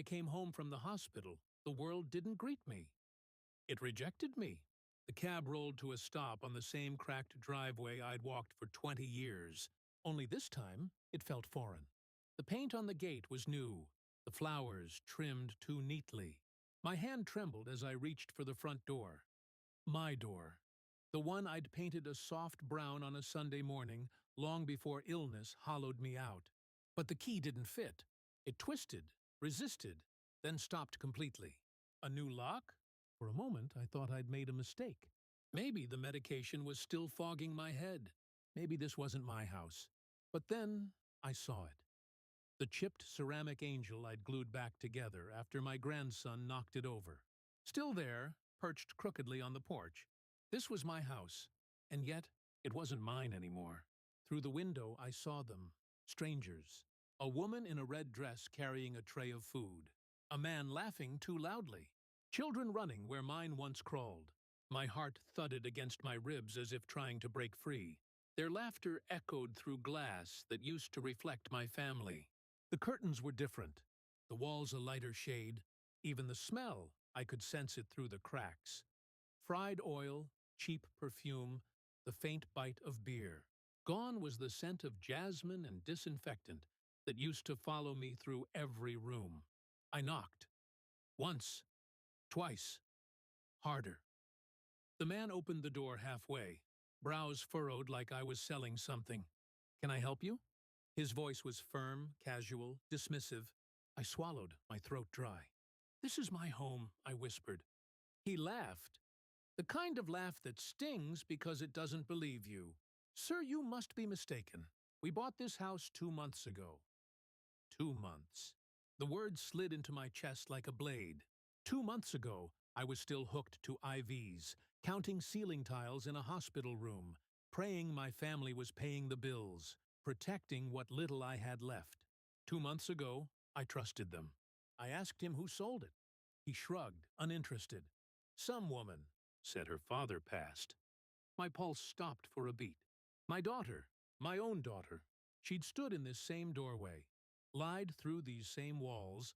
I came home from the hospital, the world didn't greet me. It rejected me. The cab rolled to a stop on the same cracked driveway I'd walked for 20 years. Only this time, it felt foreign. The paint on the gate was new, the flowers trimmed too neatly. My hand trembled as I reached for the front door. My door. The one I'd painted a soft brown on a Sunday morning, long before illness hollowed me out. But the key didn't fit. It twisted, resisted, then stopped completely. A new lock? For a moment, I thought I'd made a mistake. Maybe the medication was still fogging my head. Maybe this wasn't my house. But then I saw it. The chipped ceramic angel I'd glued back together after my grandson knocked it over. Still there, perched crookedly on the porch. This was my house, and yet it wasn't mine anymore. Through the window, I saw them, strangers. A woman in a red dress carrying a tray of food. A man laughing too loudly. Children running where mine once crawled. My heart thudded against my ribs as if trying to break free. Their laughter echoed through glass that used to reflect my family. The curtains were different, the walls a lighter shade. Even the smell, I could sense it through the cracks. Fried oil, cheap perfume, the faint bite of beer. Gone was the scent of jasmine and disinfectant that used to follow me through every room. I knocked. Once. Twice. Harder. The man opened the door halfway, brows furrowed like I was selling something. "Can I help you?" His voice was firm, casual, dismissive. I swallowed, my throat dry. "This is my home," I whispered. He laughed. The kind of laugh that stings because it doesn't believe you. "Sir, you must be mistaken. We bought this house 2 months ago." 2 months. The words slid into my chest like a blade. 2 months ago, I was still hooked to IVs, counting ceiling tiles in a hospital room, praying my family was paying the bills, protecting what little I had left. 2 months ago, I trusted them. I asked him who sold it. He shrugged, uninterested. "Some woman," said her father passed. My pulse stopped for a beat. My daughter, my own daughter, she'd stood in this same doorway, lied through these same walls,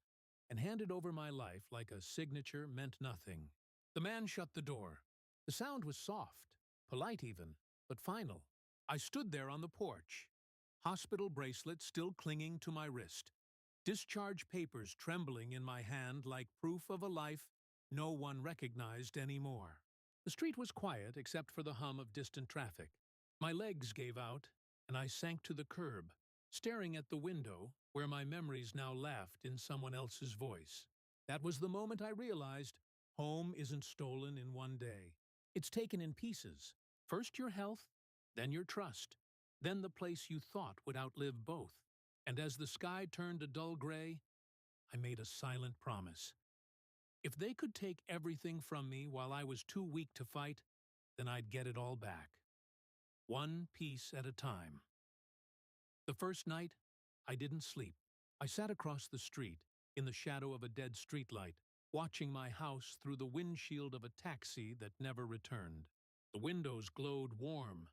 and handed over my life like a signature meant nothing. The man shut the door. The sound was soft, polite even, but final. I stood there on the porch, hospital bracelet still clinging to my wrist, discharge papers trembling in my hand like proof of a life no one recognized anymore. The street was quiet except for the hum of distant traffic. My legs gave out, and I sank to the curb, staring at the window where my memories now laughed in someone else's voice. That was the moment I realized home isn't stolen in one day. It's taken in pieces. First your health, then your trust, then the place you thought would outlive both. And as the sky turned a dull gray, I made a silent promise. If they could take everything from me while I was too weak to fight, then I'd get it all back. One piece at a time. The first night, I didn't sleep. I sat across the street, in the shadow of a dead streetlight, watching my house through the windshield of a taxi that never returned. The windows glowed warm,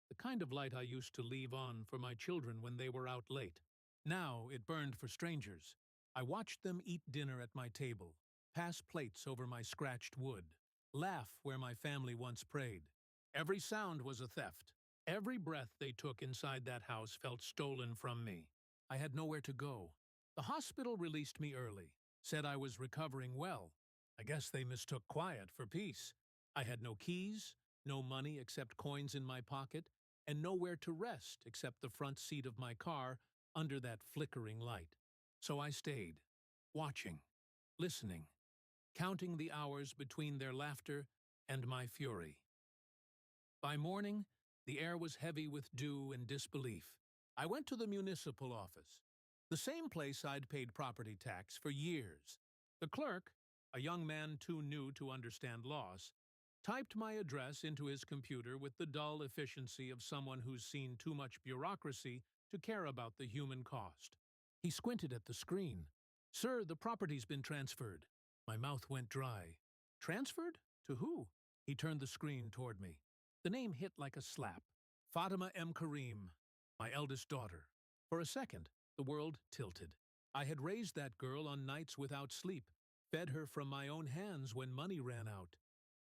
the kind of light I used to leave on for my children when they were out late. Now it burned for strangers. I watched them eat dinner at my table, pass plates over my scratched wood, laugh where my family once prayed. Every sound was a theft. Every breath they took inside that house felt stolen from me. I had nowhere to go. The hospital released me early, said I was recovering well. I guess they mistook quiet for peace. I had no keys, no money except coins in my pocket, and nowhere to rest except the front seat of my car under that flickering light. So I stayed, watching, listening, counting the hours between their laughter and my fury. By morning, the air was heavy with dew and disbelief. I went to the municipal office, the same place I'd paid property tax for years. The clerk, a young man too new to understand loss, typed my address into his computer with the dull efficiency of someone who's seen too much bureaucracy to care about the human cost. He squinted at the screen. "Sir, the property's been transferred." My mouth went dry. "Transferred? To who?" He turned the screen toward me. The name hit like a slap. Fatima M. Karim, my eldest daughter. For a second, the world tilted. I had raised that girl on nights without sleep, fed her from my own hands when money ran out,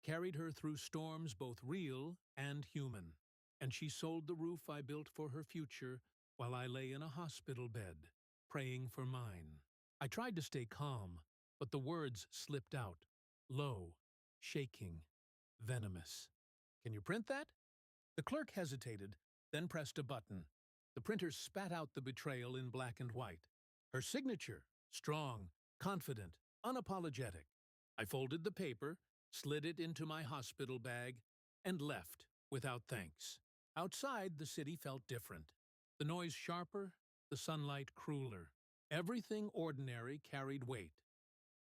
carried her through storms both real and human. And she sold the roof I built for her future while I lay in a hospital bed, praying for mine. I tried to stay calm, but the words slipped out, low, shaking, venomous. Can you print that? The clerk hesitated, then pressed a button. The printer spat out the betrayal in black and white. Her signature, strong, confident, unapologetic. I folded the paper, slid it into my hospital bag, and left without thanks. Outside, the city felt different. The noise sharper, the sunlight crueler. Everything ordinary carried weight.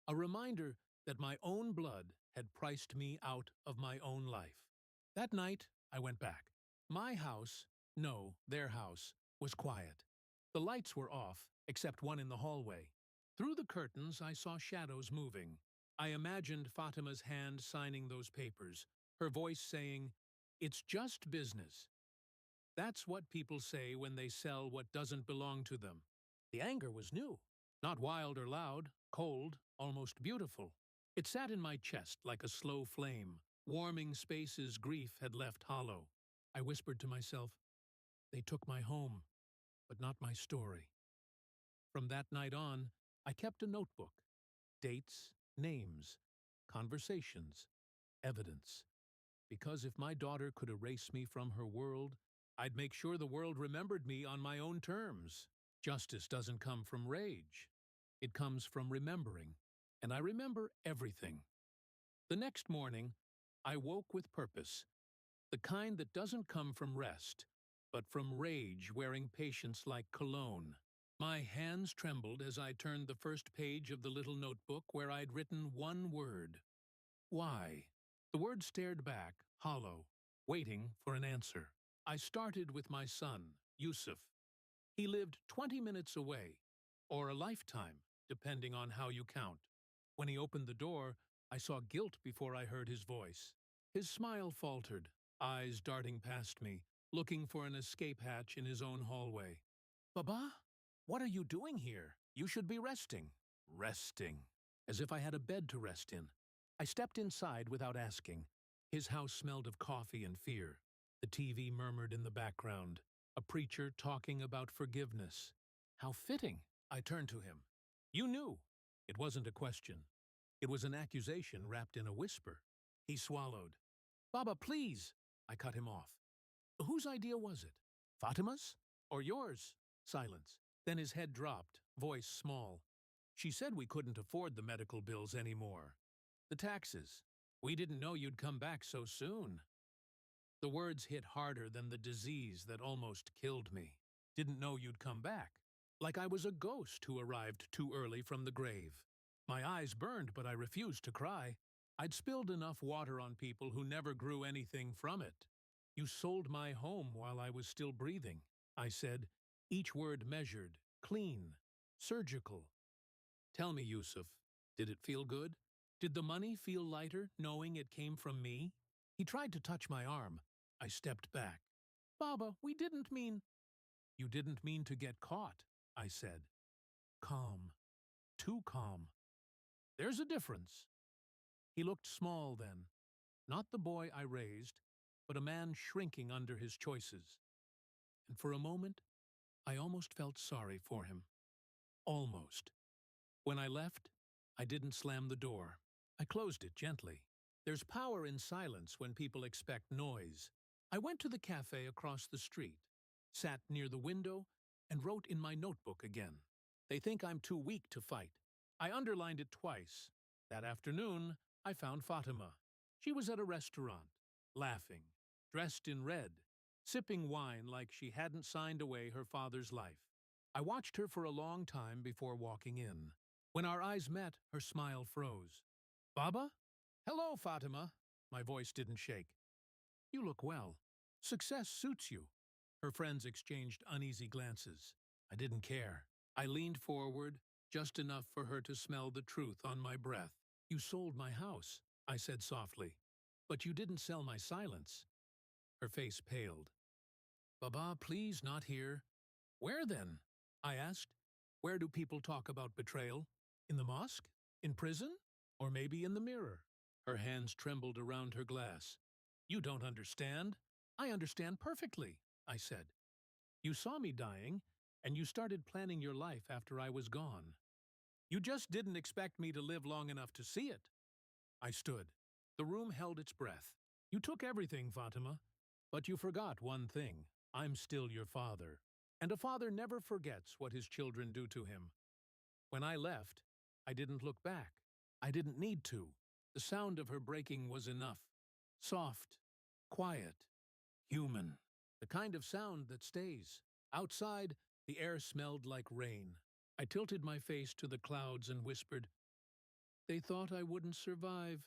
A reminder that my own blood had priced me out of my own life. That night, I went back. My house, no, their house, was quiet. The lights were off, except one in the hallway. Through the curtains, I saw shadows moving. I imagined Fatima's hand signing those papers, her voice saying, "It's just business." That's what people say when they sell what doesn't belong to them. The anger was new, not wild or loud, cold, almost beautiful. It sat in my chest like a slow flame, warming spaces grief had left hollow. I whispered to myself, "They took my home, but not my story." From that night on, I kept a notebook. Dates, names, conversations, evidence. Because if my daughter could erase me from her world, I'd make sure the world remembered me on my own terms. Justice doesn't come from rage. It comes from remembering, and I remember everything. The next morning, I woke with purpose, the kind that doesn't come from rest, but from rage wearing patience like cologne. My hands trembled as I turned the first page of the little notebook where I'd written one word. Why? The word stared back, hollow, waiting for an answer. I started with my son, Yusuf. He lived 20 minutes away, or a lifetime, depending on how you count. When he opened the door, I saw guilt before I heard his voice. His smile faltered, eyes darting past me, looking for an escape hatch in his own hallway. "Baba, what are you doing here? You should be resting." Resting. As if I had a bed to rest in. I stepped inside without asking. His house smelled of coffee and fear. The TV murmured in the background. A preacher talking about forgiveness. How fitting. I turned to him. "You knew." It wasn't a question. It was an accusation wrapped in a whisper. He swallowed. "Baba, please!" I cut him off. "Whose idea was it? Fatima's? Or yours?" Silence. Then his head dropped, voice small. "She said we couldn't afford the medical bills anymore. The taxes. We didn't know you'd come back so soon." The words hit harder than the disease that almost killed me. "Didn't know you'd come back." Like I was a ghost who arrived too early from the grave. My eyes burned, but I refused to cry. I'd spilled enough water on people who never grew anything from it. "You sold my home while I was still breathing," I said, each word measured, clean, surgical. "Tell me, Yusuf, did it feel good? Did the money feel lighter, knowing it came from me?" He tried to touch my arm. I stepped back. "Baba, we didn't mean—" "You didn't mean to get caught," I said. Calm. Too calm. "There's a difference." He looked small then. Not the boy I raised, but a man shrinking under his choices. And for a moment, I almost felt sorry for him. Almost. When I left, I didn't slam the door. I closed it gently. There's power in silence when people expect noise. I went to the cafe across the street, sat near the window, and wrote in my notebook again. They think I'm too weak to fight. I underlined it twice. That afternoon, I found Fatima. She was at a restaurant, laughing, dressed in red, sipping wine like she hadn't signed away her father's life. I watched her for a long time before walking in. When our eyes met, her smile froze. "Baba?" "Hello, Fatima." My voice didn't shake. "You look well. Success suits you." Her friends exchanged uneasy glances. I didn't care. I leaned forward, just enough for her to smell the truth on my breath. "You sold my house," I said softly. "But you didn't sell my silence." Her face paled. "Baba, please, not here." "Where then?" I asked. Where do people talk about betrayal? In the mosque? In prison? Or maybe in the mirror? Her hands trembled around her glass. You don't understand. I understand perfectly, I said. You saw me dying, and you started planning your life after I was gone. You just didn't expect me to live long enough to see it. I stood. The room held its breath. You took everything, Fatima, but you forgot one thing. I'm still your father. And a father never forgets what his children do to him. When I left, I didn't look back. I didn't need to. The sound of her breaking was enough. Soft, quiet, human. The kind of sound that stays. Outside, the air smelled like rain. I tilted my face to the clouds and whispered, "They thought I wouldn't survive."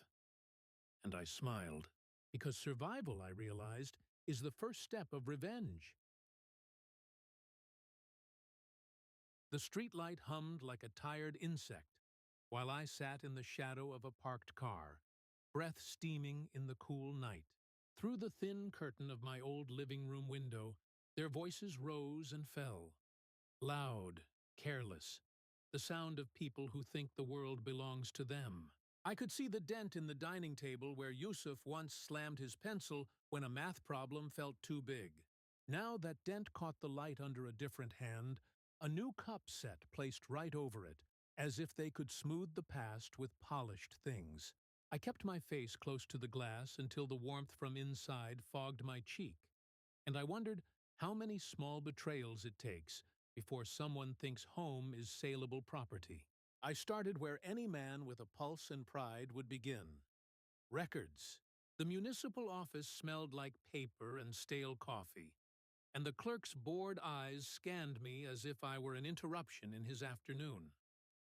And I smiled, because survival, I realized, is the first step of revenge. The streetlight hummed like a tired insect, while I sat in the shadow of a parked car, breath steaming in the cool night. Through the thin curtain of my old living room window, their voices rose and fell. Loud, careless, the sound of people who think the world belongs to them. I could see the dent in the dining table where Yusuf once slammed his pencil when a math problem felt too big. Now that dent caught the light under a different hand, a new cup set placed right over it, as if they could smooth the past with polished things. I kept my face close to the glass until the warmth from inside fogged my cheek, and I wondered how many small betrayals it takes before someone thinks home is saleable property. I started where any man with a pulse and pride would begin. Records. The municipal office smelled like paper and stale coffee, and the clerk's bored eyes scanned me as if I were an interruption in his afternoon.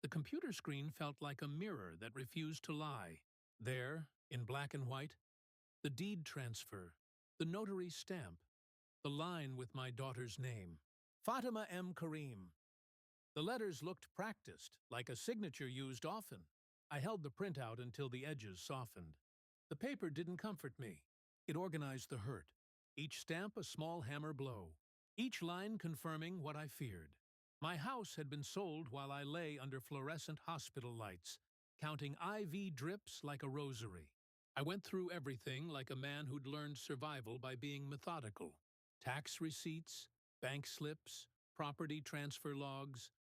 The computer screen felt like a mirror that refused to lie. There, in black and white, the deed transfer, the notary stamp, the line with my daughter's name. Fatima M. Karim. The letters looked practiced, like a signature used often. I held the printout until the edges softened. The paper didn't comfort me. It organized the hurt, each stamp a small hammer blow, each line confirming what I feared. My house had been sold while I lay under fluorescent hospital lights, counting IV drips like a rosary. I went through everything like a man who'd learned survival by being methodical. Tax receipts, bank slips, property transfer logs.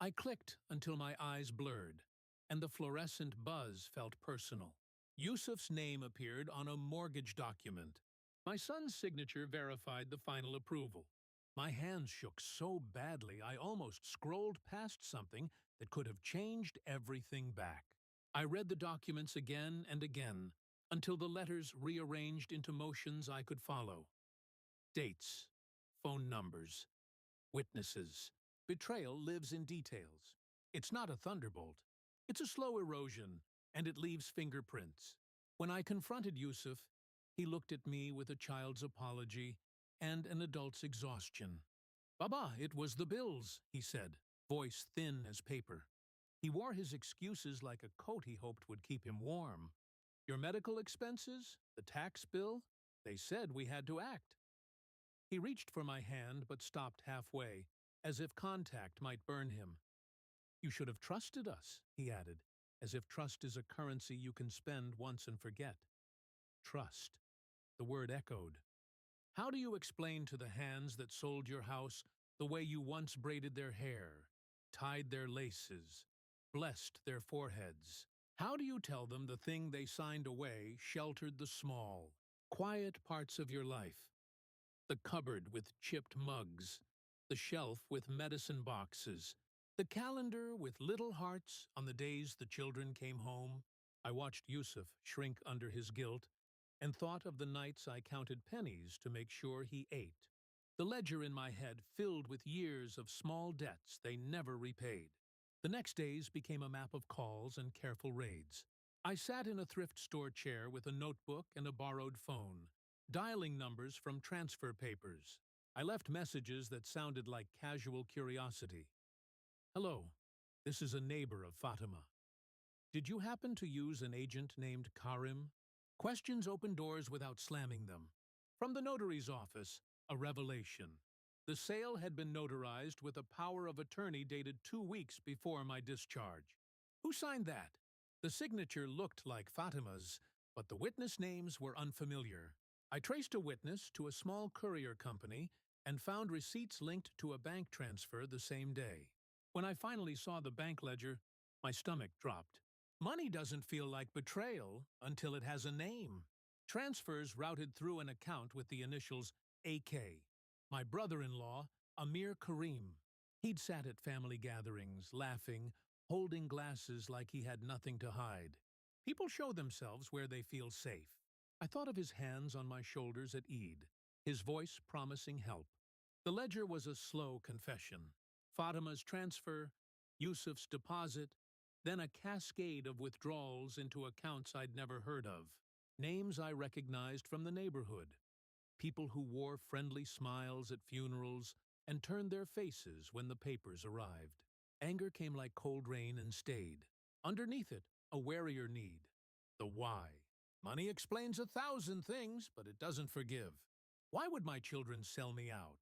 I clicked until my eyes blurred, and the fluorescent buzz felt personal. Yusuf's name appeared on a mortgage document. My son's signature verified the final approval. My hands shook so badly I almost scrolled past something that could have changed everything back. I read the documents again and again, until the letters rearranged into motions I could follow. Dates, phone numbers, witnesses. Betrayal lives in details. It's not a thunderbolt. It's a slow erosion, and it leaves fingerprints. When I confronted Yusuf, he looked at me with a child's apology and an adult's exhaustion. "Baba, it was the bills," he said, voice thin as paper. He wore his excuses like a coat he hoped would keep him warm. "Your medical expenses? The tax bill? They said we had to act." He reached for my hand but stopped halfway, as if contact might burn him. "You should have trusted us," he added, as if trust is a currency you can spend once and forget. Trust. The word echoed. How do you explain to the hands that sold your house the way you once braided their hair, tied their laces, blessed their foreheads? How do you tell them the thing they signed away sheltered the small, quiet parts of your life? The cupboard with chipped mugs, the shelf with medicine boxes, the calendar with little hearts on the days the children came home. I watched Yusuf shrink under his guilt and thought of the nights I counted pennies to make sure he ate. The ledger in my head filled with years of small debts they never repaid. The next days became a map of calls and careful raids. I sat in a thrift store chair with a notebook and a borrowed phone, dialing numbers from transfer papers. I left messages that sounded like casual curiosity. "Hello, this is a neighbor of Fatima. Did you happen to use an agent named Karim?" Questions open doors without slamming them. From the notary's office, a revelation. The sale had been notarized with a power of attorney dated 2 weeks before my discharge. Who signed that? The signature looked like Fatima's, but the witness names were unfamiliar. I traced a witness to a small courier company and found receipts linked to a bank transfer the same day. When I finally saw the bank ledger, my stomach dropped. Money doesn't feel like betrayal until it has a name. Transfers routed through an account with the initials AK. My brother-in-law, Amir Karim. He'd sat at family gatherings, laughing, holding glasses like he had nothing to hide. People show themselves where they feel safe. I thought of his hands on my shoulders at Eid, his voice promising help. The ledger was a slow confession. Fatima's transfer, Yusuf's deposit, then a cascade of withdrawals into accounts I'd never heard of. Names I recognized from the neighborhood. People who wore friendly smiles at funerals and turned their faces when the papers arrived. Anger came like cold rain and stayed. Underneath it, a warier need. The why. Money explains 1,000 things, but it doesn't forgive. Why would my children sell me out?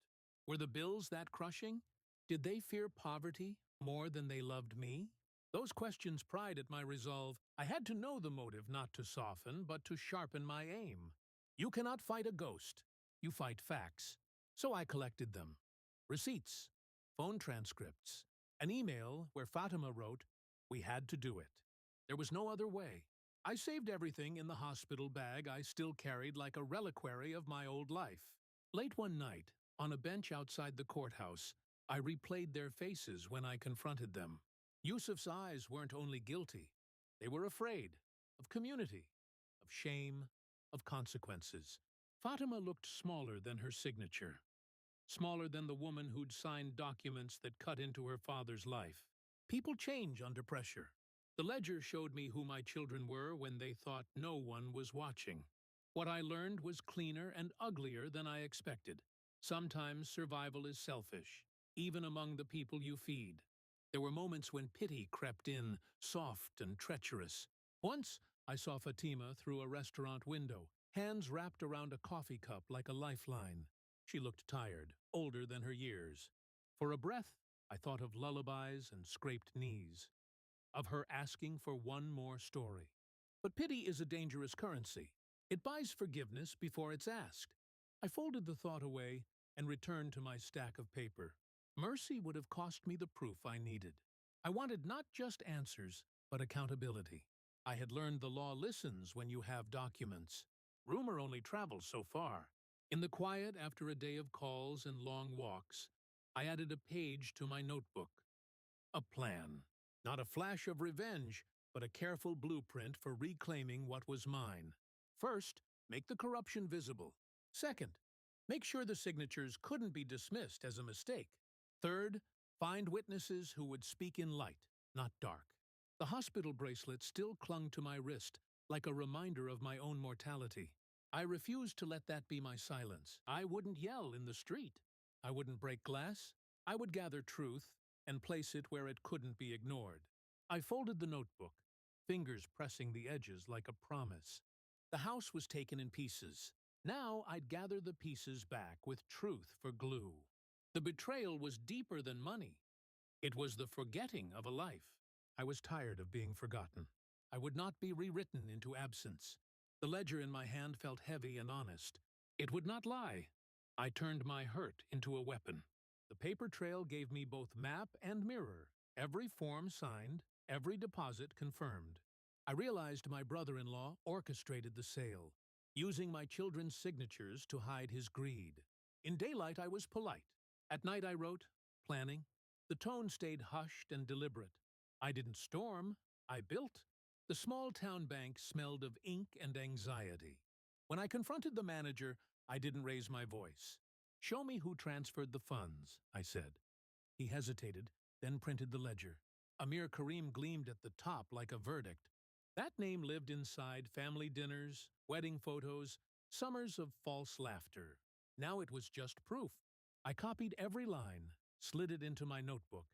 Were the bills that crushing? Did they fear poverty more than they loved me? Those questions pried at my resolve. I had to know the motive not to soften, but to sharpen my aim. You cannot fight a ghost. You fight facts. So I collected them. Receipts, phone transcripts, an email where Fatima wrote, "We had to do it." There was no other way. I saved everything in the hospital bag I still carried like a reliquary of my old life. Late one night, on a bench outside the courthouse, I replayed their faces when I confronted them. Yusuf's eyes weren't only guilty. They were afraid of community, of shame, of consequences. Fatima looked smaller than her signature, smaller than the woman who'd signed documents that cut into her father's life. People change under pressure. The ledger showed me who my children were when they thought no one was watching. What I learned was cleaner and uglier than I expected. Sometimes survival is selfish, even among the people you feed. There were moments when pity crept in, soft and treacherous. Once, I saw Fatima through a restaurant window, hands wrapped around a coffee cup like a lifeline. She looked tired, older than her years. For a breath, I thought of lullabies and scraped knees, of her asking for one more story. But pity is a dangerous currency. It buys forgiveness before it's asked. I folded the thought away and returned to my stack of paper. Mercy would have cost me the proof I needed. I wanted not just answers, but accountability. I had learned the law listens when you have documents. Rumor only travels so far. In the quiet after a day of calls and long walks, I added a page to my notebook. A plan. Not a flash of revenge, but a careful blueprint for reclaiming what was mine. First, make the corruption visible. Second, make sure the signatures couldn't be dismissed as a mistake. Third, find witnesses who would speak in light, not dark. The hospital bracelet still clung to my wrist, like a reminder of my own mortality. I refused to let that be my silence. I wouldn't yell in the street. I wouldn't break glass. I would gather truth and place it where it couldn't be ignored. I folded the notebook, fingers pressing the edges like a promise. The house was taken in pieces. Now I'd gather the pieces back with truth for glue. The betrayal was deeper than money. It was the forgetting of a life. I was tired of being forgotten. I would not be rewritten into absence. The ledger in my hand felt heavy and honest. It would not lie. I turned my hurt into a weapon. The paper trail gave me both map and mirror, every form signed, every deposit confirmed. I realized my brother-in-law orchestrated the sale, using my children's signatures to hide his greed. In daylight I was polite. At night I wrote, planning. The tone stayed hushed and deliberate. I didn't storm, I built. The small-town bank smelled of ink and anxiety. When I confronted the manager, I didn't raise my voice. "Show me who transferred the funds," I said. He hesitated, then printed the ledger. Amir Karim gleamed at the top like a verdict. That name lived inside family dinners, wedding photos, summers of false laughter. Now it was just proof. I copied every line, slid it into my notebook,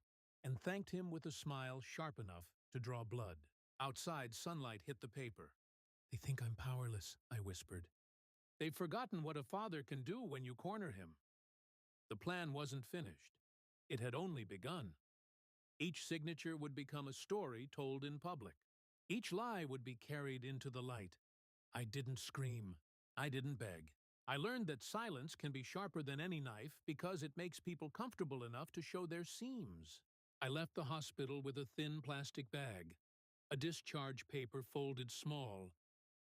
and thanked him with a smile sharp enough to draw blood. Outside, sunlight hit the paper. "They think I'm powerless," I whispered. "They've forgotten what a father can do when you corner him." The plan wasn't finished. It had only begun. Each signature would become a story told in public. Each lie would be carried into the light. I didn't scream. I didn't beg. I learned that silence can be sharper than any knife because it makes people comfortable enough to show their seams. I left the hospital with a thin plastic bag, a discharge paper folded small,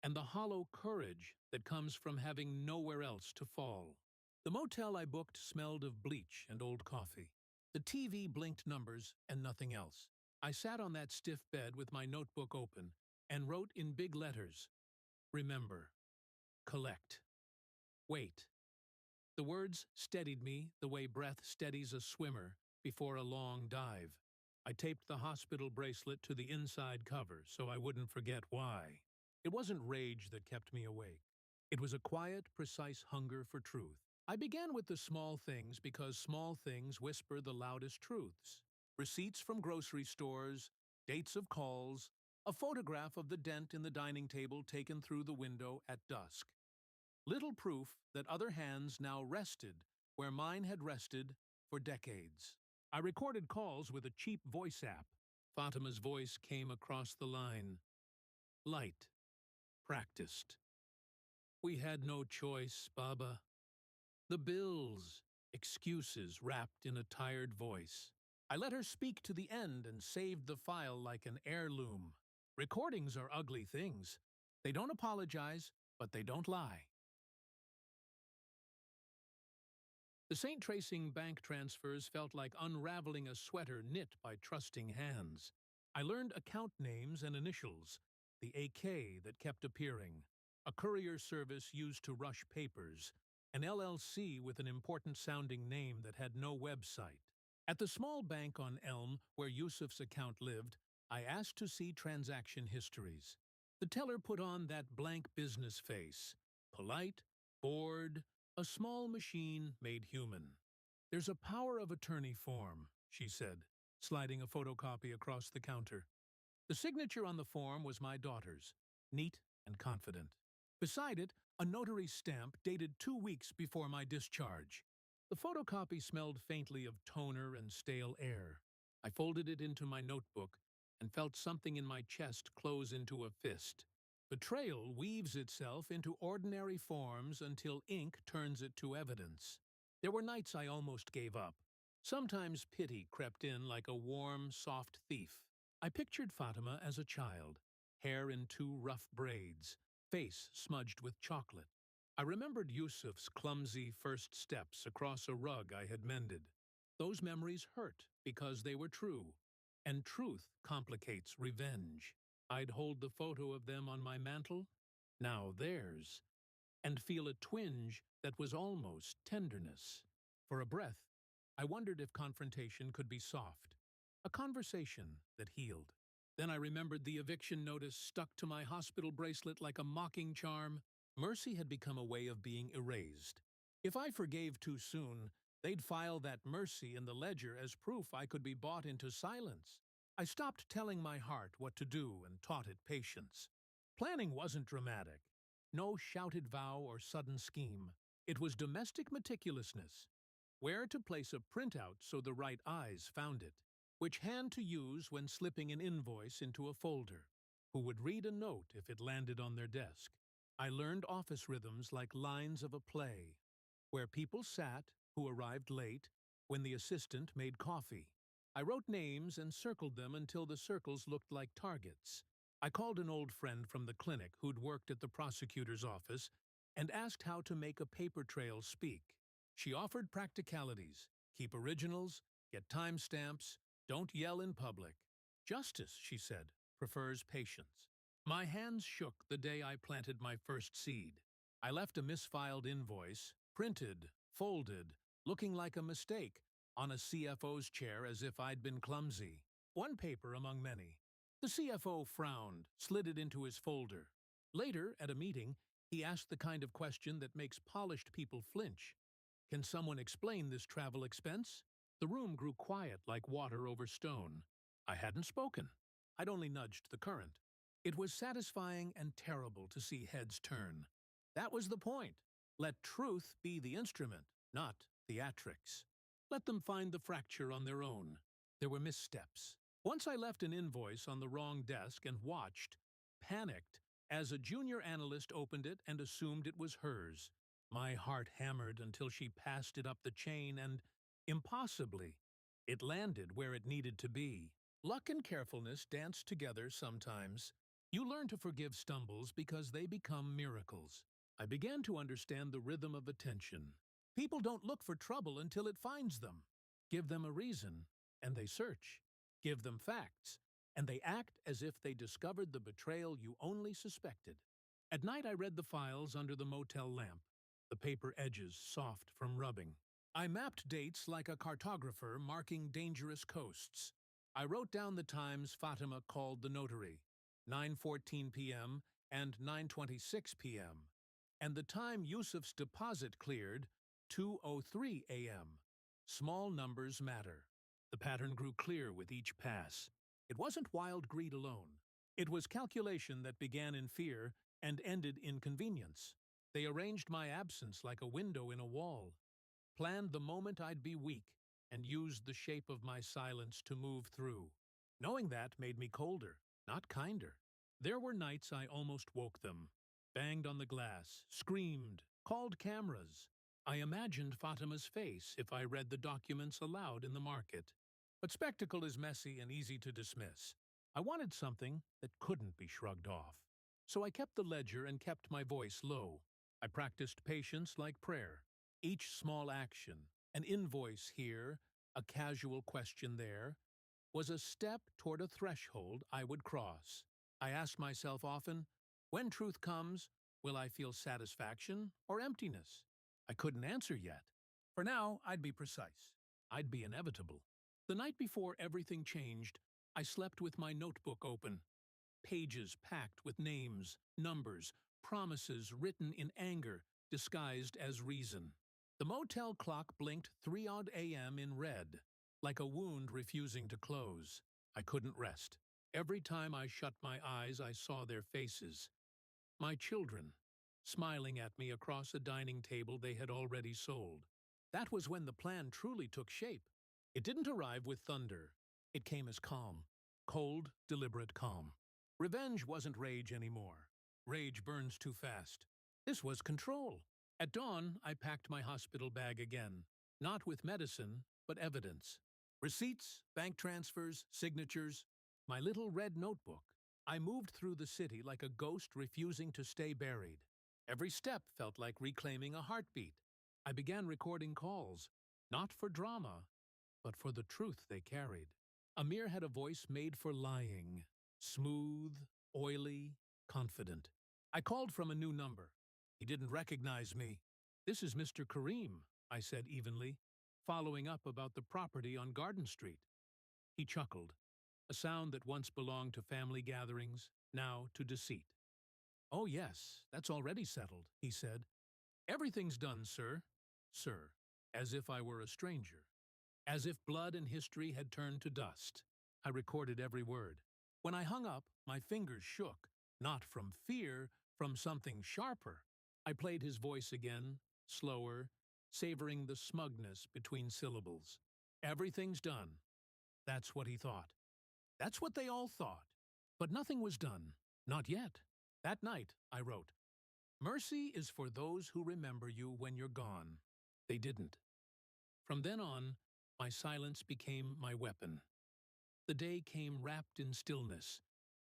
and the hollow courage that comes from having nowhere else to fall. The motel I booked smelled of bleach and old coffee. The TV blinked numbers and nothing else. I sat on that stiff bed with my notebook open and wrote in big letters, "Remember, collect, wait." The words steadied me the way breath steadies a swimmer before a long dive. I taped the hospital bracelet to the inside cover so I wouldn't forget why. It wasn't rage that kept me awake. It was a quiet, precise hunger for truth. I began with the small things because small things whisper the loudest truths. Receipts from grocery stores, dates of calls, a photograph of the dent in the dining table taken through the window at dusk. Little proof that other hands now rested where mine had rested for decades. I recorded calls with a cheap voice app. Fatima's voice came across the line. Light. Practiced. We had no choice, Baba. The bills. Excuses wrapped in a tired voice. I let her speak to the end and saved the file like an heirloom. Recordings are ugly things. They don't apologize, but they don't lie. The St. Tracing bank transfers felt like unraveling a sweater knit by trusting hands. I learned account names and initials, the AK that kept appearing, a courier service used to rush papers, an LLC with an important-sounding name that had no website. At the small bank on Elm, where Yusuf's account lived, I asked to see transaction histories. The teller put on that blank business face, polite, bored, a small machine made human. There's a power of attorney form, she said, sliding a photocopy across the counter. The signature on the form was my daughter's, neat and confident. Beside it, a notary stamp dated 2 weeks before my discharge. The photocopy smelled faintly of toner and stale air. I folded it into my notebook and felt something in my chest close into a fist. Betrayal weaves itself into ordinary forms until ink turns it to evidence. There were nights I almost gave up. Sometimes pity crept in like a warm, soft thief. I pictured Fatima as a child, hair in 2 rough braids, face smudged with chocolate. I remembered Yusuf's clumsy first steps across a rug I had mended. Those memories hurt because they were true, and truth complicates revenge. I'd hold the photo of them on my mantle, now theirs, and feel a twinge that was almost tenderness. For a breath, I wondered if confrontation could be soft, a conversation that healed. Then I remembered the eviction notice stuck to my hospital bracelet like a mocking charm. Mercy had become a way of being erased. If I forgave too soon, they'd file that mercy in the ledger as proof I could be bought into silence. I stopped telling my heart what to do and taught it patience. Planning wasn't dramatic. No shouted vow or sudden scheme. It was domestic meticulousness. Where to place a printout so the right eyes found it. Which hand to use when slipping an invoice into a folder. Who would read a note if it landed on their desk. I learned office rhythms like lines of a play. Where people sat, who arrived late, when the assistant made coffee. I wrote names and circled them until the circles looked like targets. I called an old friend from the clinic who'd worked at the prosecutor's office and asked how to make a paper trail speak. She offered practicalities, keep originals, get timestamps, don't yell in public. Justice, she said, prefers patience. My hands shook the day I planted my first seed. I left a misfiled invoice, printed, folded, looking like a mistake, on a CFO's chair as if I'd been clumsy. One paper among many. The CFO frowned, slid it into his folder. Later, at a meeting, he asked the kind of question that makes polished people flinch. Can someone explain this travel expense? The room grew quiet like water over stone. I hadn't spoken. I'd only nudged the current. It was satisfying and terrible to see heads turn. That was the point. Let truth be the instrument, not theatrics. Let them find the fracture on their own. There were missteps. Once I left an invoice on the wrong desk and watched, panicked, as a junior analyst opened it and assumed it was hers. My heart hammered until she passed it up the chain and, impossibly, it landed where it needed to be. Luck and carefulness dance together sometimes. You learn to forgive stumbles because they become miracles. I began to understand the rhythm of attention. People don't look for trouble until it finds them. Give them a reason, and they search. Give them facts, and they act as if they discovered the betrayal you only suspected. At night I read the files under the motel lamp, the paper edges soft from rubbing. I mapped dates like a cartographer marking dangerous coasts. I wrote down the times Fatima called the notary, 9:14 p.m. and 9:26 p.m., and the time Yusuf's deposit cleared, 2:03 a.m. Small numbers matter. The pattern grew clear with each pass. It wasn't wild greed alone. It was calculation that began in fear and ended in convenience. They arranged my absence like a window in a wall, planned the moment I'd be weak, and used the shape of my silence to move through. Knowing that made me colder, not kinder. There were nights I almost woke them, banged on the glass, screamed, called cameras. I imagined Fatima's face if I read the documents aloud in the market. But spectacle is messy and easy to dismiss. I wanted something that couldn't be shrugged off. So I kept the ledger and kept my voice low. I practiced patience like prayer. Each small action, an invoice here, a casual question there, was a step toward a threshold I would cross. I asked myself often, when truth comes, will I feel satisfaction or emptiness? I couldn't answer yet. For now, I'd be precise. I'd be inevitable. The night before everything changed, I slept with my notebook open. Pages packed with names, numbers, promises written in anger, disguised as reason. The motel clock blinked 3 odd a.m. in red, like a wound refusing to close. I couldn't rest. Every time I shut my eyes, I saw their faces. My children, smiling at me across a dining table they had already sold. That was when the plan truly took shape. It didn't arrive with thunder. It came as calm. Cold, deliberate calm. Revenge wasn't rage anymore. Rage burns too fast. This was control. At dawn, I packed my hospital bag again. Not with medicine, but evidence. Receipts, bank transfers, signatures. My little red notebook. I moved through the city like a ghost refusing to stay buried. Every step felt like reclaiming a heartbeat. I began recording calls, not for drama, but for the truth they carried. Amir had a voice made for lying. Smooth, oily, confident. I called from a new number. He didn't recognize me. "This is Mr. Kareem," I said evenly, following up about the property on Garden Street. He chuckled, a sound that once belonged to family gatherings, now to deceit. "Oh yes, that's already settled," he said. "Everything's done, sir." Sir, as if I were a stranger. As if blood and history had turned to dust. I recorded every word. When I hung up, my fingers shook, not from fear, from something sharper. I played his voice again, slower, savoring the smugness between syllables. "Everything's done." That's what he thought. That's what they all thought. But nothing was done. Not yet. That night, I wrote, "Mercy is for those who remember you when you're gone." They didn't. From then on, my silence became my weapon. The day came wrapped in stillness,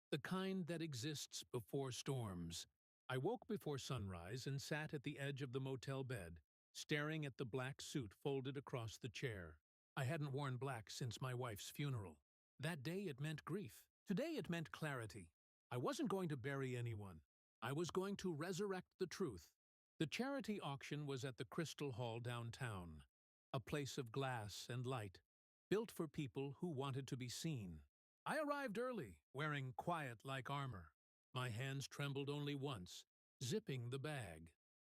the kind that exists before storms. I woke before sunrise and sat at the edge of the motel bed, staring at the black suit folded across the chair. I hadn't worn black since my wife's funeral. That day it meant grief. Today it meant clarity. I wasn't going to bury anyone. I was going to resurrect the truth. The charity auction was at the Crystal Hall downtown, a place of glass and light, built for people who wanted to be seen. I arrived early, wearing quiet-like armor. My hands trembled only once, zipping the bag.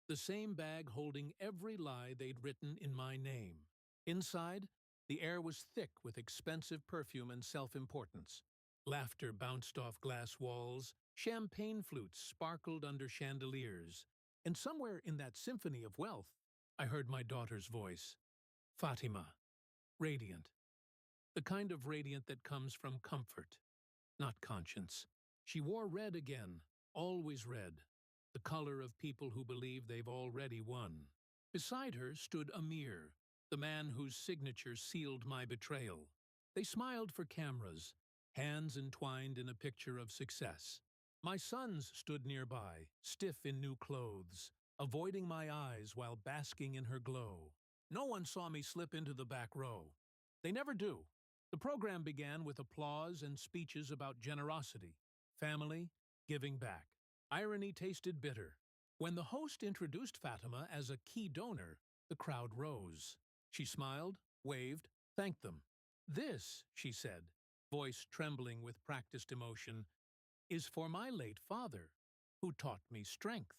The same bag holding every lie they'd written in my name. Inside, the air was thick with expensive perfume and self-importance. Laughter bounced off glass walls, champagne flutes sparkled under chandeliers, and somewhere in that symphony of wealth, I heard my daughter's voice. Fatima, radiant. The kind of radiant that comes from comfort, not conscience. She wore red again, always red, the color of people who believe they've already won. Beside her stood Amir, the man whose signature sealed my betrayal. They smiled for cameras, hands entwined in a picture of success. My sons stood nearby, stiff in new clothes, avoiding my eyes while basking in her glow. No one saw me slip into the back row. They never do. The program began with applause and speeches about generosity, family, giving back. Irony tasted bitter. When the host introduced Fatima as a key donor, the crowd rose. She smiled, waved, thanked them. "This," she said, voice trembling with practiced emotion, "is for my late father, who taught me strength."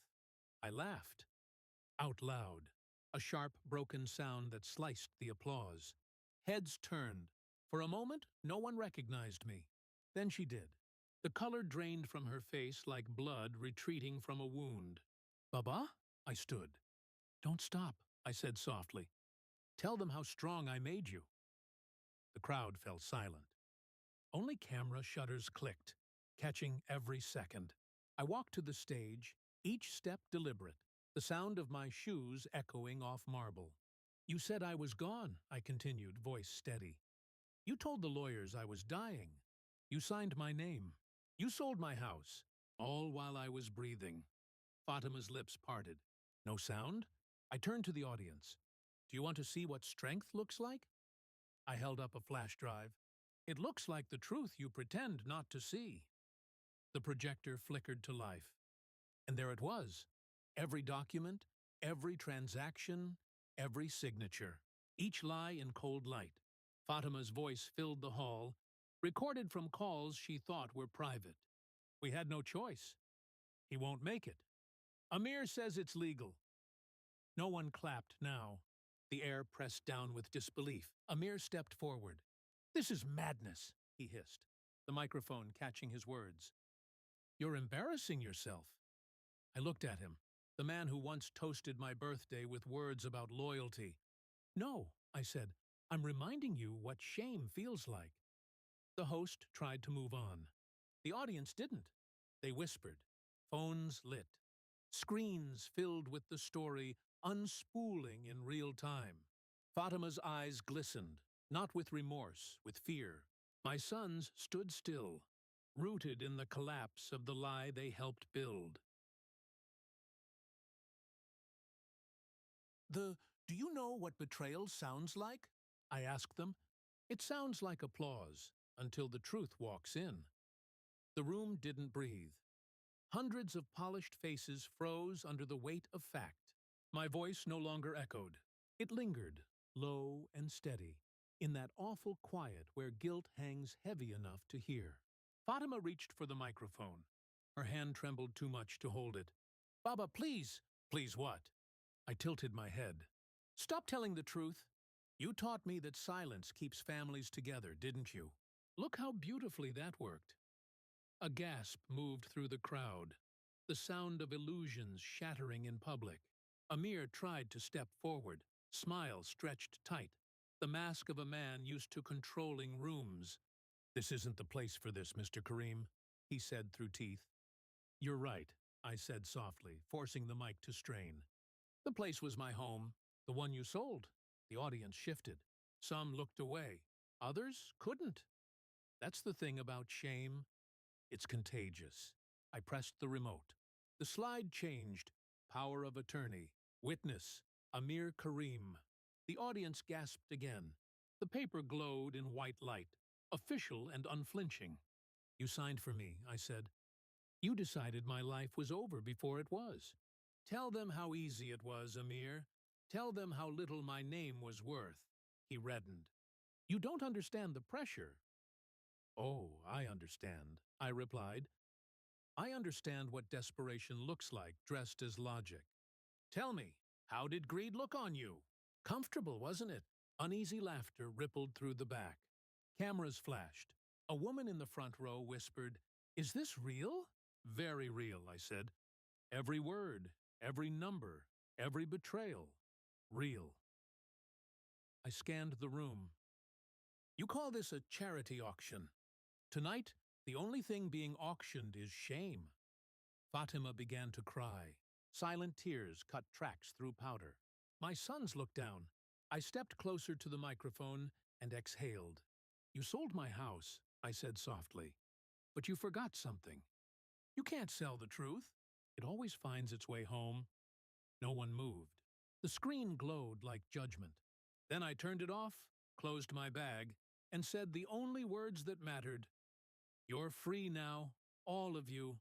I laughed, out loud, a sharp, broken sound that sliced the applause. Heads turned. For a moment, no one recognized me. Then she did. The color drained from her face like blood retreating from a wound. "Baba?" I stood. "Don't stop," I said softly. "Tell them how strong I made you." The crowd fell silent. Only camera shutters clicked, catching every second. I walked to the stage, each step deliberate, the sound of my shoes echoing off marble. "You said I was gone," I continued, voice steady. "You told the lawyers I was dying. You signed my name. You sold my house, all while I was breathing." Fatima's lips parted. No sound? I turned to the audience. "Do you want to see what strength looks like?" I held up a flash drive. "It looks like the truth you pretend not to see." The projector flickered to life. And there it was. Every document, every transaction, every signature. Each lie in cold light. Fatima's voice filled the hall, recorded from calls she thought were private. "We had no choice. He won't make it. Amir says it's legal." No one clapped now. The air pressed down with disbelief. Amir stepped forward. "This is madness," he hissed, the microphone catching his words. "You're embarrassing yourself." I looked at him, the man who once toasted my birthday with words about loyalty. "No," I said, "I'm reminding you what shame feels like." The host tried to move on. The audience didn't. They whispered. Phones lit. Screens filled with the story unspooling in real time. Fatima's eyes glistened, not with remorse, with fear. My sons stood still, rooted in the collapse of the lie they helped build. "Do you know what betrayal sounds like?" I asked them. "It sounds like applause, until the truth walks in." The room didn't breathe. Hundreds of polished faces froze under the weight of fact. My voice no longer echoed. It lingered, low and steady, in that awful quiet where guilt hangs heavy enough to hear. Fatima reached for the microphone. Her hand trembled too much to hold it. "Baba, please!" "Please what?" I tilted my head. "Stop telling the truth. You taught me that silence keeps families together, didn't you? Look how beautifully that worked." A gasp moved through the crowd, the sound of illusions shattering in public. Amir tried to step forward, smile stretched tight, the mask of a man used to controlling rooms. "This isn't the place for this, Mr. Kareem," he said through teeth. "You're right," I said softly, forcing the mic to strain. "The place was my home, the one you sold." The audience shifted. Some looked away. Others couldn't. That's the thing about shame. It's contagious. I pressed the remote. The slide changed. Power of attorney. Witness. Amir Kareem. The audience gasped again. The paper glowed in white light, official and unflinching. "You signed for me," I said. "You decided my life was over before it was." "Tell them how easy it was, Amir. Tell them how little my name was worth." He reddened. "You don't understand the pressure." "Oh, I understand," I replied. "I understand what desperation looks like dressed as logic. Tell me, how did greed look on you?" "Comfortable, wasn't it?" Uneasy laughter rippled through the back. Cameras flashed. A woman in the front row whispered, "Is this real?" "Very real," I said. "Every word, every number, every betrayal. Real." I scanned the room. You call this a charity auction. Tonight, the only thing being auctioned is shame. Fatima began to cry. Silent tears cut tracks through powder. My sons looked down. I stepped closer to the microphone and exhaled. You sold my house, I said softly. But you forgot something. You can't sell the truth. It always finds its way home. No one moved. The screen glowed like judgment. Then I turned it off, closed my bag, and said the only words that mattered. You're free now, all of you,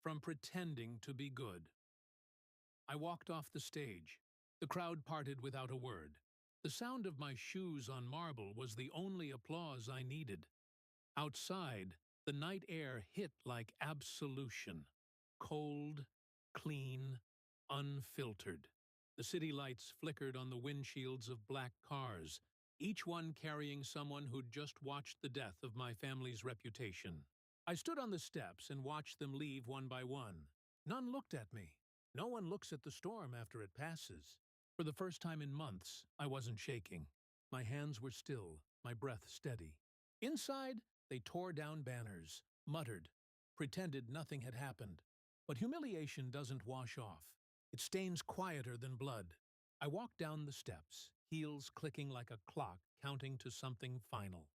from pretending to be good. I walked off the stage. The crowd parted without a word. The sound of my shoes on marble was the only applause I needed. Outside, the night air hit like absolution. Cold, clean, unfiltered. The city lights flickered on the windshields of black cars, each one carrying someone who'd just watched the death of my family's reputation. I stood on the steps and watched them leave one by one. None looked at me. No one looks at the storm after it passes. For the first time in months, I wasn't shaking. My hands were still, my breath steady. Inside, they tore down banners, muttered, pretended nothing had happened. But humiliation doesn't wash off. It stains quieter than blood. I walked down the steps, heels clicking like a clock counting to something final.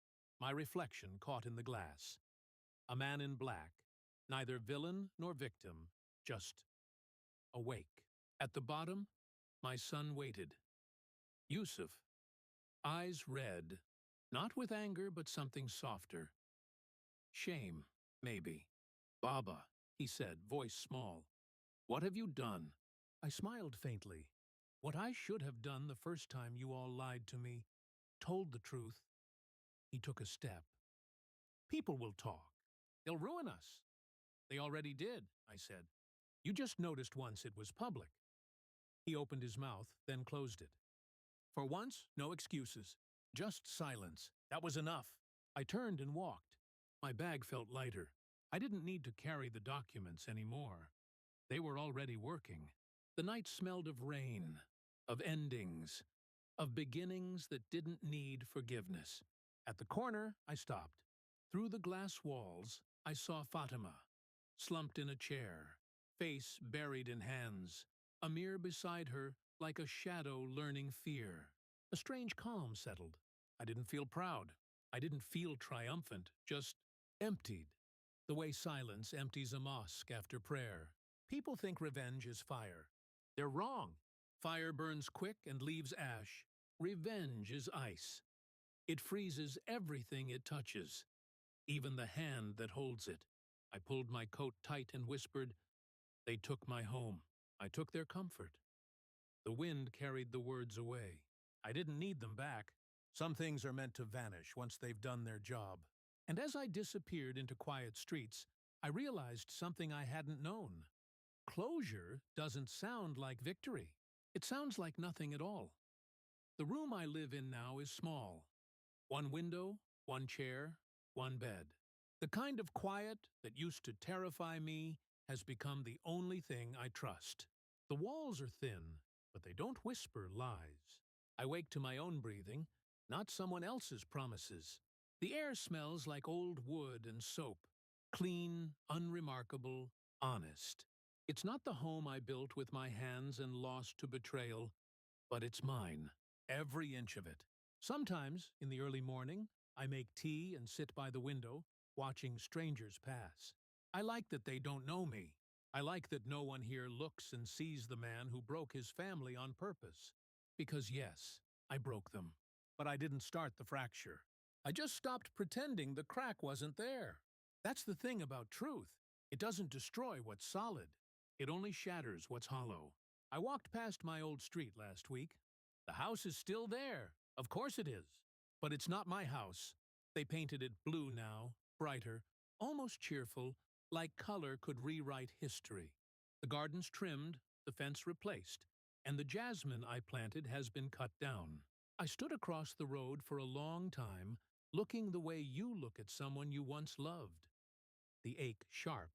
My reflection caught in the glass. A man in black, neither villain nor victim, just awake. At the bottom, my son waited. Yusuf, eyes red, not with anger but something softer. Shame, maybe. Baba, he said, voice small. What have you done? I smiled faintly. What I should have done the first time you all lied to me, told the truth. He took a step. People will talk. They'll ruin us. They already did, I said. You just noticed once it was public. He opened his mouth, then closed it. For once, no excuses. Just silence. That was enough. I turned and walked. My bag felt lighter. I didn't need to carry the documents anymore. They were already working. The night smelled of rain, of endings, of beginnings that didn't need forgiveness. At the corner, I stopped. Through the glass walls, I saw Fatima, slumped in a chair, face buried in hands, a mirror beside her like a shadow learning fear. A strange calm settled. I didn't feel proud. I didn't feel triumphant, just emptied. The way silence empties a mosque after prayer. People think revenge is fire. They're wrong. Fire burns quick and leaves ash. Revenge is ice. It freezes everything it touches, even the hand that holds it. I pulled my coat tight and whispered, they took my home. I took their comfort. The wind carried the words away. I didn't need them back. Some things are meant to vanish once they've done their job. And as I disappeared into quiet streets, I realized something I hadn't known. Closure doesn't sound like victory. It sounds like nothing at all. The room I live in now is small. One window, one chair, one bed. The kind of quiet that used to terrify me has become the only thing I trust. The walls are thin, but they don't whisper lies. I wake to my own breathing, not someone else's promises. The air smells like old wood and soap, clean, unremarkable, honest. It's not the home I built with my hands and lost to betrayal, but it's mine, every inch of it. Sometimes, in the early morning, I make tea and sit by the window, watching strangers pass. I like that they don't know me. I like that no one here looks and sees the man who broke his family on purpose. Because yes, I broke them. But I didn't start the fracture. I just stopped pretending the crack wasn't there. That's the thing about truth. It doesn't destroy what's solid. It only shatters what's hollow. I walked past my old street last week. The house is still there. Of course it is. But it's not my house. They painted it blue now, brighter, almost cheerful, like color could rewrite history. The garden's trimmed, the fence replaced, and the jasmine I planted has been cut down. I stood across the road for a long time, looking the way you look at someone you once loved. The ache sharp,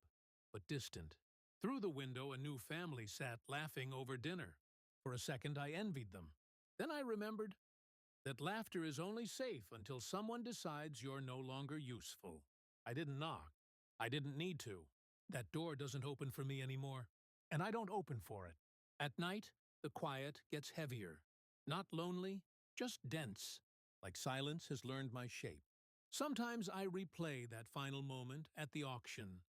but distant. Through the window, a new family sat laughing over dinner. For a second, I envied them. Then I remembered, That laughter is only safe until someone decides you're no longer useful. I didn't knock. I didn't need to. That door doesn't open for me anymore, and I don't open for it. At night, the quiet gets heavier. Not lonely, just dense, like silence has learned my shape. Sometimes I replay that final moment at the auction.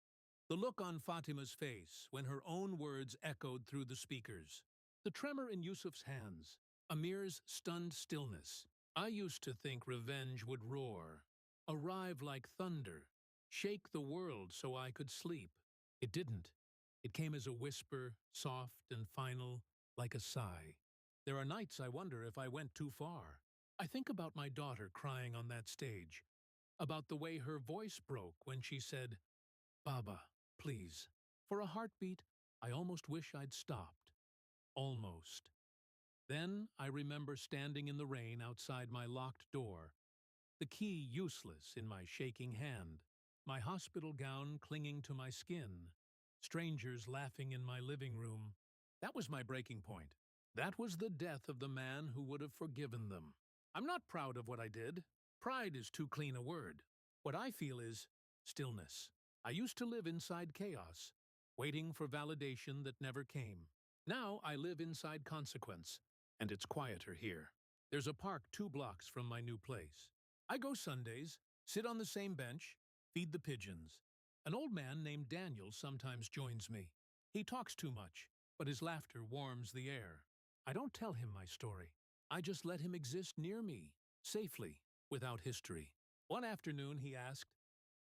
The look on Fatima's face when her own words echoed through the speakers. The tremor in Yusuf's hands. Amir's stunned stillness. I used to think revenge would roar, arrive like thunder, shake the world so I could sleep. It didn't. It came as a whisper, soft and final, like a sigh. There are nights I wonder if I went too far. I think about my daughter crying on that stage, about the way her voice broke when she said, "Baba, please." For a heartbeat, I almost wish I'd stopped. Almost. Then I remember standing in the rain outside my locked door, the key useless in my shaking hand, my hospital gown clinging to my skin, strangers laughing in my living room. That was my breaking point. That was the death of the man who would have forgiven them. I'm not proud of what I did. Pride is too clean a word. What I feel is stillness. I used to live inside chaos, waiting for validation that never came. Now I live inside consequence, and it's quieter here. There's a park 2 blocks from my new place. I go Sundays, sit on the same bench, feed the pigeons. An old man named Daniel sometimes joins me. He talks too much, but his laughter warms the air. I don't tell him my story. I just let him exist near me, safely, without history. One afternoon he asked,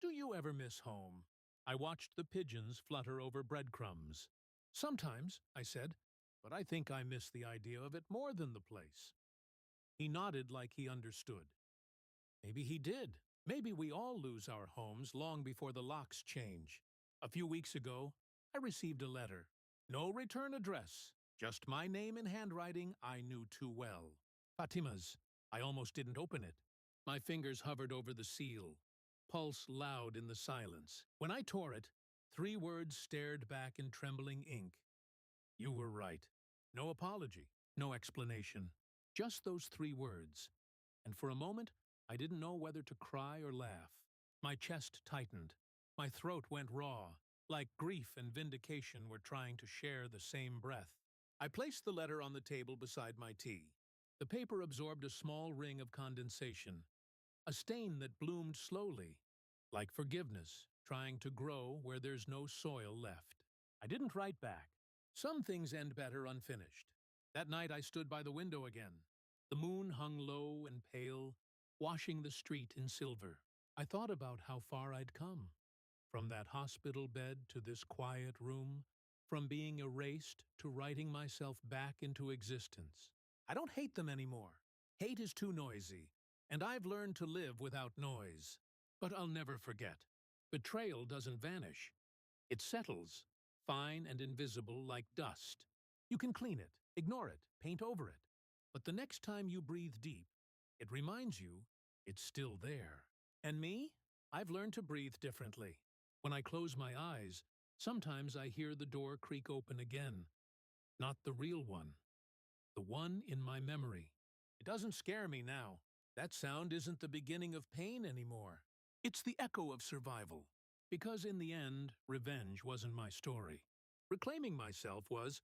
"Do you ever miss home?" I watched the pigeons flutter over breadcrumbs. "Sometimes," I said, "but I think I miss the idea of it more than the place." He nodded like he understood. Maybe he did. Maybe we all lose our homes long before the locks change. A few weeks ago, I received a letter. No return address, just my name in handwriting I knew too well. Fatima's. I almost didn't open it. My fingers hovered over the seal, pulse loud in the silence. When I tore it, 3 words stared back in trembling ink. You were right. No apology, no explanation. Just those 3 words. And for a moment, I didn't know whether to cry or laugh. My chest tightened. My throat went raw, like grief and vindication were trying to share the same breath. I placed the letter on the table beside my tea. The paper absorbed a small ring of condensation, a stain that bloomed slowly, like forgiveness, trying to grow where there's no soil left. I didn't write back. Some things end better unfinished. That night I stood by the window again. The moon hung low and pale, washing the street in silver. I thought about how far I'd come. From that hospital bed to this quiet room, from being erased to writing myself back into existence. I don't hate them anymore. Hate is too noisy, and I've learned to live without noise. But I'll never forget. Betrayal doesn't vanish. It settles, fine and invisible like dust. You can clean it, ignore it, paint over it. But the next time you breathe deep, it reminds you it's still there. And me? I've learned to breathe differently. When I close my eyes, sometimes I hear the door creak open again. Not the real one. The one in my memory. It doesn't scare me now. That sound isn't the beginning of pain anymore. It's the echo of survival. Because in the end, revenge wasn't my story. Reclaiming myself was,